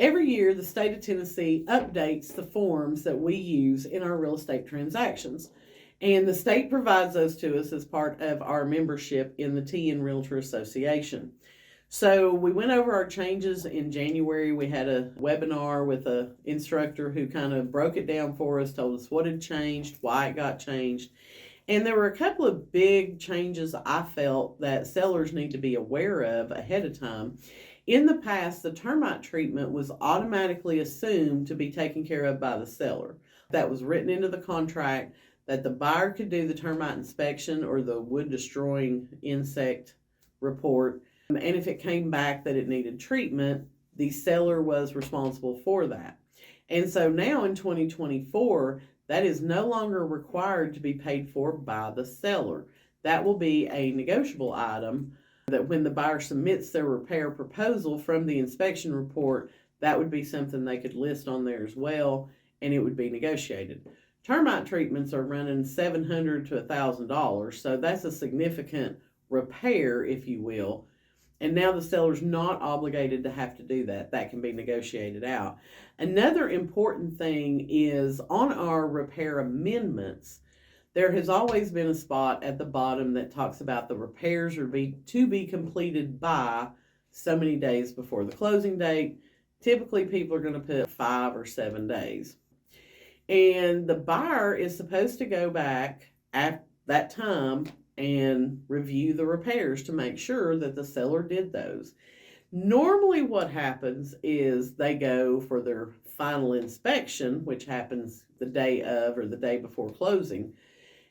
Every year, the state of Tennessee updates the forms that we use in our real estate transactions. And the state provides those to us as part of our membership in the TN Realtor Association. So we went over our changes in January. We had a webinar with an instructor who kind of broke it down for us, told us what had changed, why it got changed. And there were a couple of big changes I felt that sellers need to be aware of ahead of time. In the past, the termite treatment was automatically assumed to be taken care of by the seller. That was written into the contract that the buyer could do the termite inspection or the wood destroying insect report. And if it came back that it needed treatment, the seller was responsible for that. And so now in 2024, that is no longer required to be paid for by the seller. That will be a negotiable item that when the buyer submits their repair proposal from the inspection report, that would be something they could list on there as well, and it would be negotiated. Termite treatments are running $700 to $1,000, so that's a significant repair, if you will. And now the seller's not obligated to have to do that. That can be negotiated out. Another important thing is on our repair amendments, there has always been a spot at the bottom that talks about the repairs are to be completed by so many days before the closing date. Typically, people are going to put 5 or 7 days. And the buyer is supposed to go back at that time and review the repairs to make sure that the seller did those. Normally what happens is they go for their final inspection, which happens the day of or the day before closing,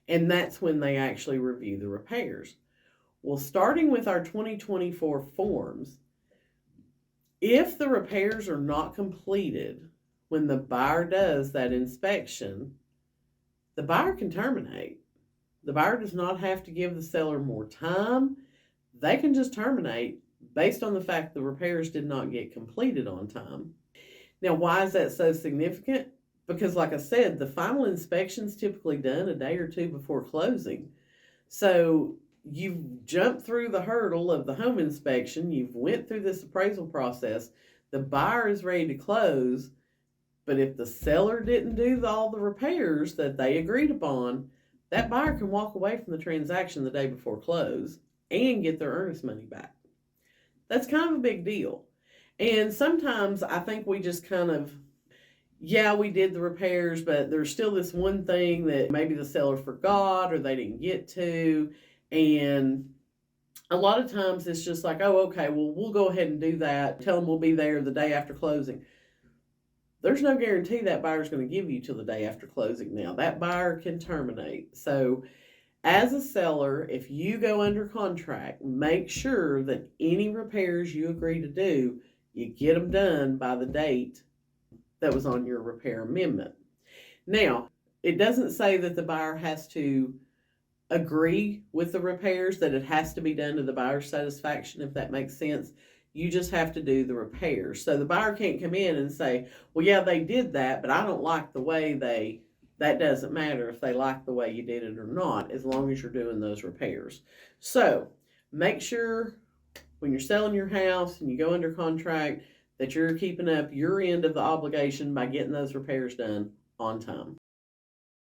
and that's when they actually review the repairs. Well, starting with our 2024 forms, if the repairs are not completed when the buyer does that inspection, the buyer can terminate. The buyer does not have to give the seller more time. They can just terminate based on the fact the repairs did not get completed on time. Now, why is that so significant? Because like I said, the final inspection is typically done a day or two before closing. So you've jumped through the hurdle of the home inspection. You've went through this appraisal process. The buyer is ready to close. But if the seller didn't do all the repairs that they agreed upon, that buyer can walk away from the transaction the day before close and get their earnest money back. That's kind of a big deal. And sometimes I think we just kind of, yeah, we did the repairs, but there's still this one thing that maybe the seller forgot or they didn't get to. And a lot of times it's just like, oh, okay, well, we'll go ahead and do that. Tell them we'll be there the day after closing. There's no guarantee that buyer's going to give you till the day after closing now. That buyer can terminate. So as a seller, if you go under contract, make sure that any repairs you agree to do, you get them done by the date that was on your repair amendment. Now, it doesn't say that the buyer has to agree with the repairs, that it has to be done to the buyer's satisfaction, if that makes sense. You just have to do the repairs. So the buyer can't come in and say, well, yeah, they did that, but I don't like the way that doesn't matter if they like the way you did it or not, as long as you're doing those repairs. So make sure when you're selling your house and you go under contract that you're keeping up your end of the obligation by getting those repairs done on time.